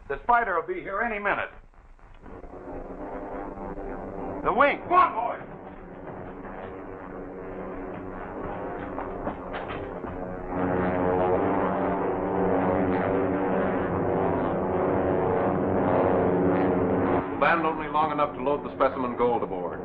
The spider will be here any minute. The wing. Come on, boys. Land only long enough to load the specimen gold aboard.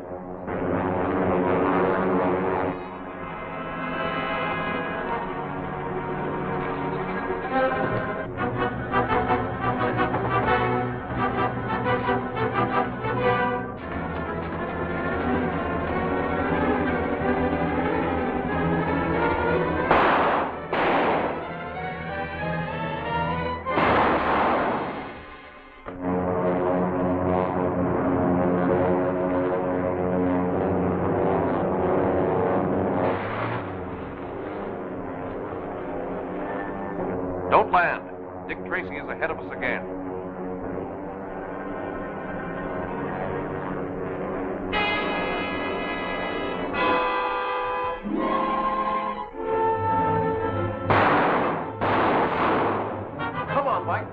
Don't land. Dick Tracy is ahead of us again. Come on, Mike.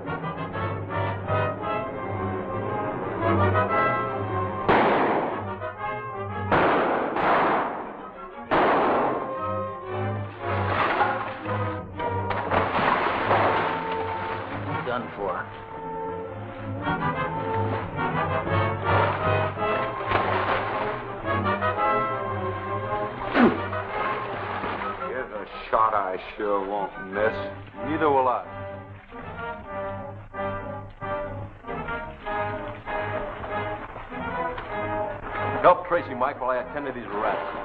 Done for. Here's a shot I sure won't miss. Neither will I. Help Tracy, Mike, while I attend to these rats.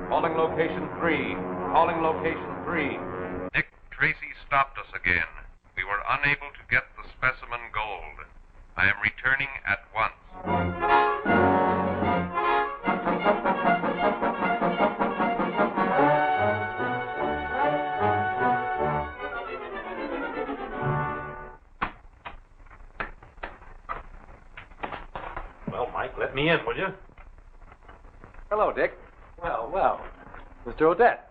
Calling location 3. Calling location 3. Dick Tracy stopped us again. We were unable to get the specimen gold. I am returning at once. Well, Mike, let me in, will you? Hello, Dick. Well. Mr. Odette.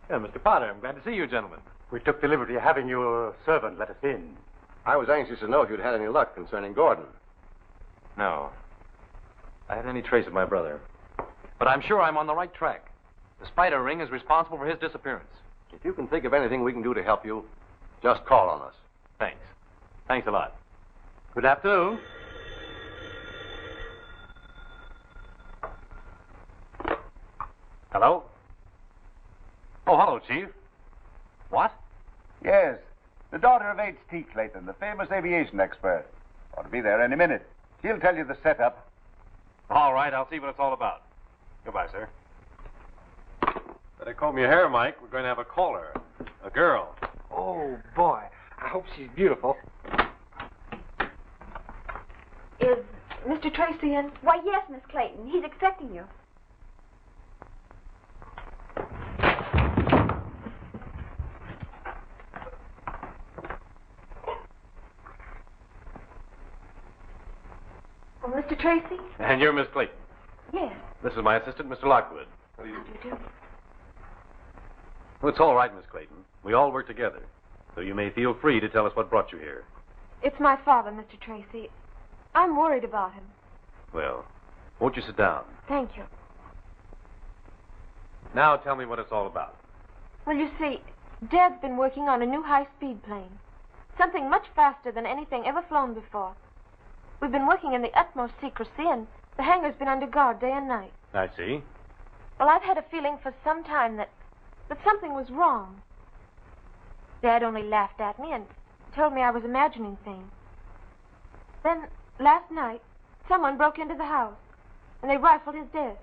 Yeah, Mr. Potter, I'm glad to see you, gentlemen. We took the liberty of having your servant let us in. I was anxious to know if you'd had any luck concerning Gordon. No. I haven't any trace of my brother. But I'm sure I'm on the right track. The spider ring is responsible for his disappearance. If you can think of anything we can do to help you, just call on us. Thanks. Thanks a lot. Good afternoon. Hello? Oh, hello, Chief. What? Yes. The daughter of H.T. Clayton, the famous aviation expert. Ought to be there any minute. She'll tell you the setup. All right, I'll see what it's all about. Goodbye, sir. Better comb your hair, Mike. We're going to have a caller. A girl. Oh, boy. I hope she's beautiful. Is Mr. Tracy in? Why, yes, Miss Clayton. He's expecting you. Oh, Mr. Tracy? And you're Miss Clayton. Yes. This is my assistant, Mr. Lockwood. How do you do? Well, it's all right, Miss Clayton. We all work together. So you may feel free to tell us what brought you here. It's my father, Mr. Tracy. I'm worried about him. Well, won't you sit down? Thank you. Now tell me what it's all about. Well, you see, Dad's been working on a new high-speed plane. Something much faster than anything ever flown before. We've been working in the utmost secrecy, and the hangar's been under guard day and night. I see. Well, I've had a feeling for some time that something was wrong. Dad only laughed at me and told me I was imagining things. Then, last night, someone broke into the house, and they rifled his desk.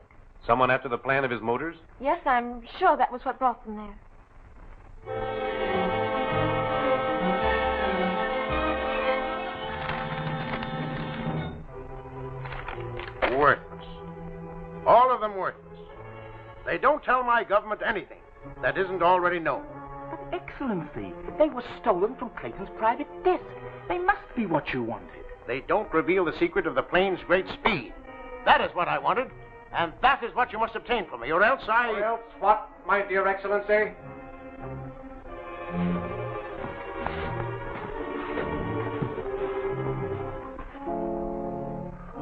Someone after the plan of his motors? Yes, I'm sure that was what brought them there. Worthless. All of them worthless. They don't tell my government anything that isn't already known. But, Excellency, they were stolen from Clayton's private desk. They must be what you wanted. They don't reveal the secret of the plane's great speed. That is what I wanted, and that is what you must obtain from me, or else I... Or else what, my dear Excellency?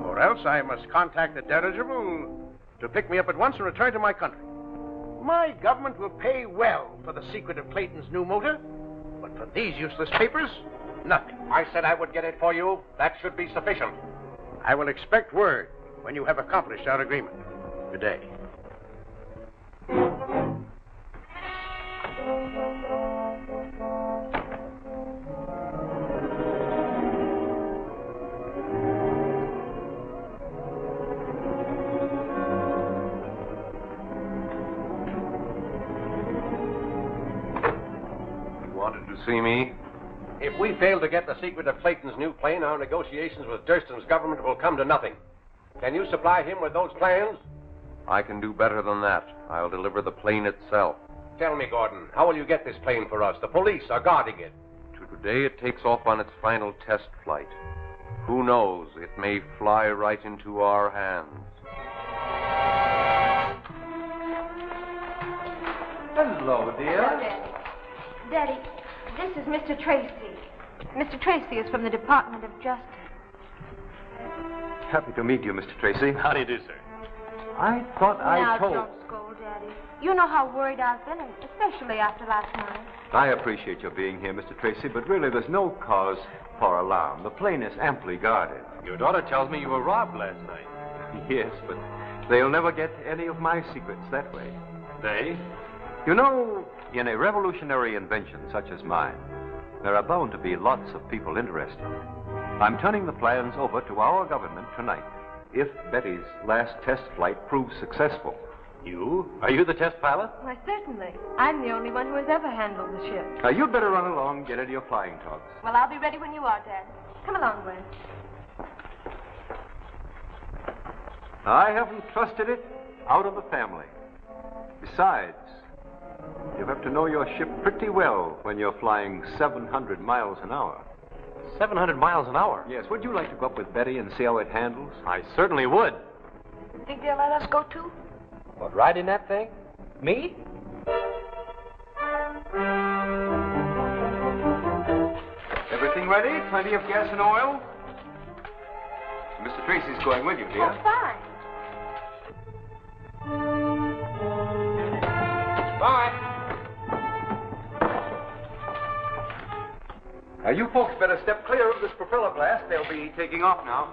Or else I must contact the dirigible to pick me up at once and return to my country. My government will pay well for the secret of Clayton's new motor, but for these useless papers, nothing. I said I would get it for you. That should be sufficient. I will expect word when you have accomplished our agreement. Good day. See me? If we fail to get the secret of Clayton's new plane, our negotiations with Durston's government will come to nothing. Can you supply him with those plans? I can do better than that. I'll deliver the plane itself. Tell me, Gordon, how will you get this plane for us? The police are guarding it. Today it takes off on its final test flight. Who knows? It may fly right into our hands. Hello, dear. Hello, Daddy. Daddy, this is Mr. Tracy. Mr. Tracy is from the Department of Justice. Happy to meet you, Mr. Tracy. How do you do, sir? I thought Now, don't scold, Daddy. You know how worried I've been, especially after last night. I appreciate your being here, Mr. Tracy, but really there's no cause for alarm. The plane is amply guarded. Your daughter tells me you were robbed last night. Yes, but they'll never get any of my secrets that way. They? You know, in a revolutionary invention such as mine, there are bound to be lots of people interested. I'm turning the plans over to our government tonight, if Betty's last test flight proves successful. You? Are you the test pilot? Why, certainly. I'm the only one who has ever handled the ship. Now, you'd better run along and get into your flying togs. Well, I'll be ready when you are, Dad. Come along, Gwen. I haven't trusted it out of the family. Besides, you have to know your ship pretty well when you're flying 700 miles an hour. 700 miles an hour? Yes, would you like to go up with Betty and see how it handles? I certainly would. Think they'll let us go, too? What, ride in that thing? Me? Everything ready? Plenty of gas and oil? Mr. Tracy's going with you, dear. Oh, fine. Bye. Now, you folks better step clear of this propeller blast. They'll be taking off now.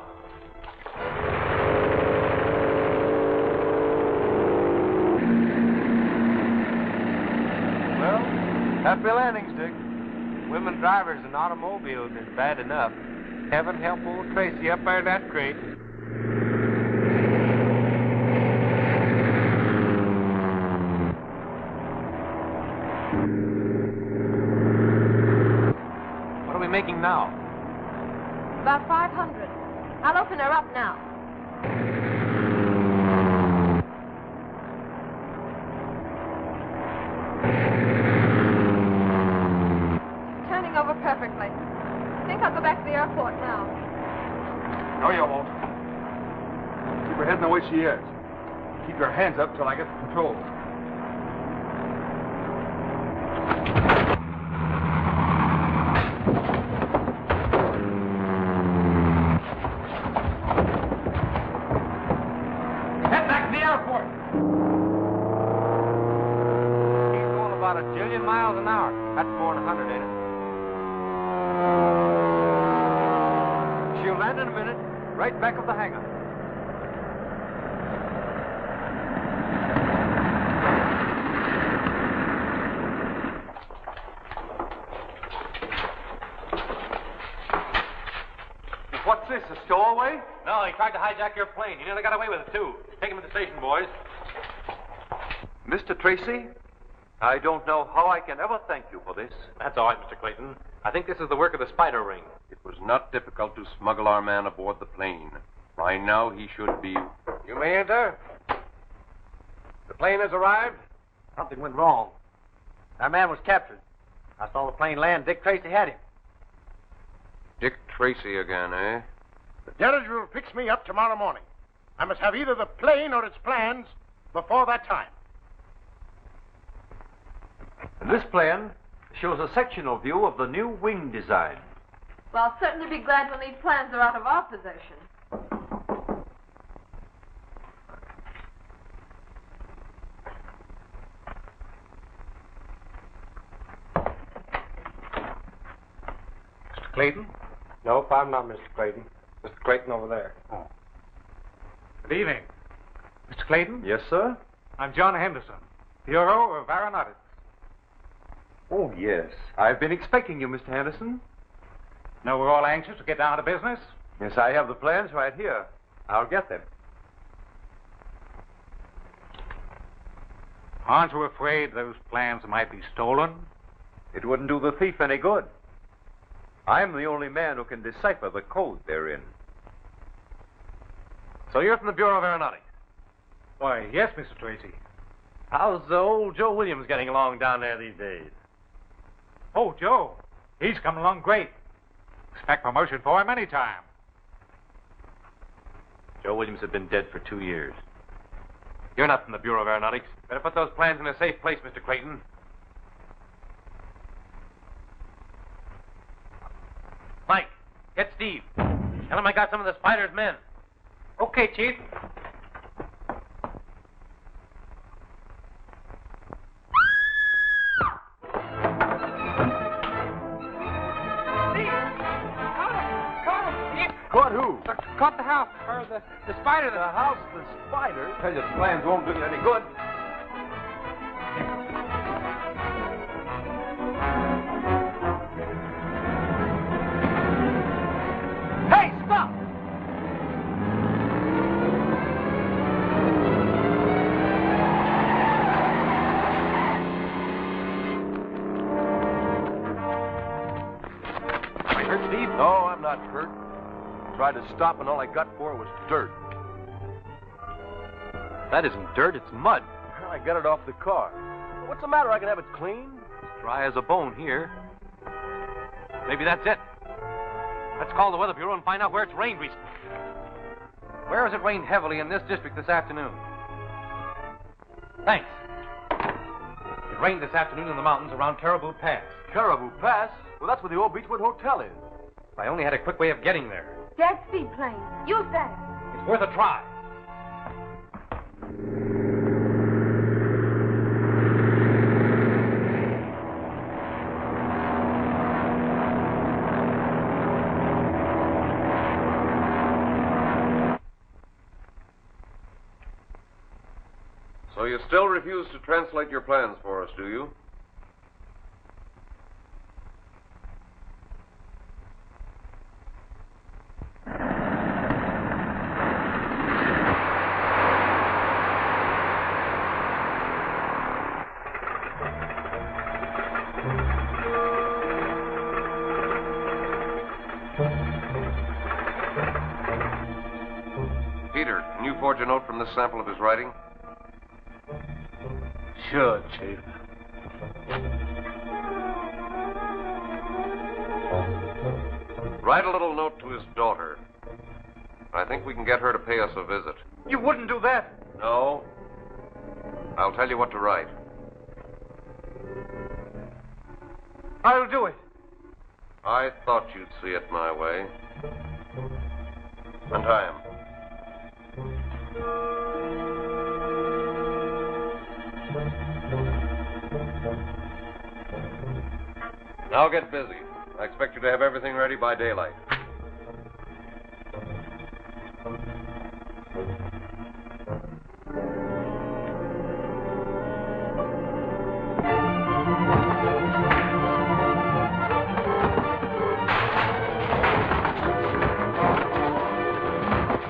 Well, happy landings, Dick. Women drivers in automobiles is bad enough. Heaven help old Tracy up there in that crate. What are we making now? About 500. I'll open her up now. Turning over perfectly. I think I'll go back to the airport now. No, you won't. Keep her heading the way she is. Keep your hands up till I get the controls. Head back to the airport. She's going about 1 jillion miles an hour. That's more than 100, ain't it? She'll land in a minute, right back of the hangar. What's this, a stowaway? No, he tried to hijack your plane. He nearly got away with it, too. Take him to the station, boys. Mr. Tracy, I don't know how I can ever thank you for this. That's all right, Mr. Clayton. I think this is the work of the spider ring. It was not difficult to smuggle our man aboard the plane. By now he should be... You may enter. The plane has arrived. Something went wrong. Our man was captured. I saw the plane land. Dick Tracy had him. Dick Tracy again, eh? The dirigible picks me up tomorrow morning. I must have either the plane or its plans before that time. This plan shows a sectional view of the new wing design. Well, I'll certainly be glad when these plans are out of our possession. Mr. Clayton? Nope, I'm not Mr. Clayton. Mr. Clayton over there. Oh. Good evening. Mr. Clayton? Yes, sir? I'm John Henderson, Bureau of Aeronautics. Oh, yes. I've been expecting you, Mr. Henderson. Know we're all anxious to get down to business? Yes, I have the plans right here. I'll get them. Aren't you afraid those plans might be stolen? It wouldn't do the thief any good. I'm the only man who can decipher the code they're in. So you're from the Bureau of Aeronautics? Why, yes, Mr. Tracy. How's old Joe Williams getting along down there these days? Oh, Joe. He's coming along great. Expect promotion for him any time. Joe Williams had been dead for 2 years. You're not from the Bureau of Aeronautics. Better put those plans in a safe place, Mr. Clayton. Mike, get Steve. Tell him I got some of the Spider's men. Okay, Chief. Caught who? Caught the house, or the spider. The house, the spider? Tell you the plans won't do you any good. Hey, stop! Are you hurt, Steve? No, I'm not hurt. Tried to stop, and all I got for it was dirt. That isn't dirt, it's mud. I got it off the car. What's the matter? I can have it clean. Dry as a bone here. Maybe that's it. Let's call the Weather Bureau and find out where it's rained recently. Where has it rained heavily in this district this afternoon? Thanks. It rained this afternoon in the mountains around Caribou Pass. Caribou Pass? Well, that's where the old Beechwood Hotel is. If I only had a quick way of getting there. Dad's seaplane. Use that. It's worth a try. So you still refuse to translate your plans for us, do you? Peter, can you forge a note from this sample of his writing? Sure, Chief. Write a little note to his daughter. I think we can get her to pay us a visit. You wouldn't do that. No. I'll tell you what to write. I'll do it. I thought you'd see it my way. And I am. Now get busy. I expect you to have everything ready by daylight.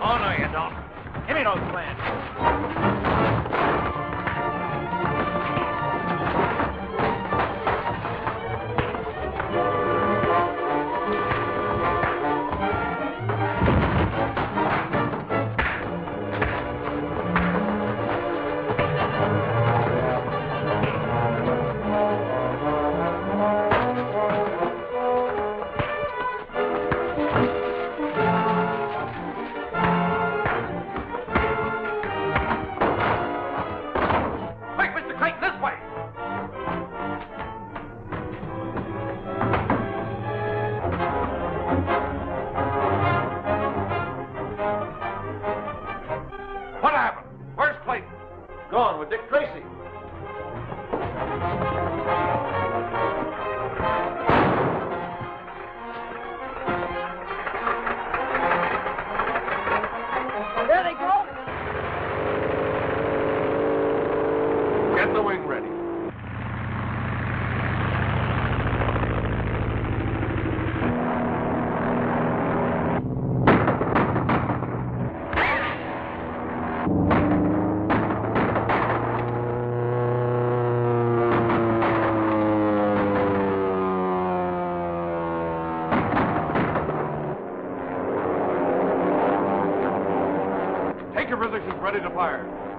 Oh, no, you don't. Give me those plans. Take your positions, ready to fire.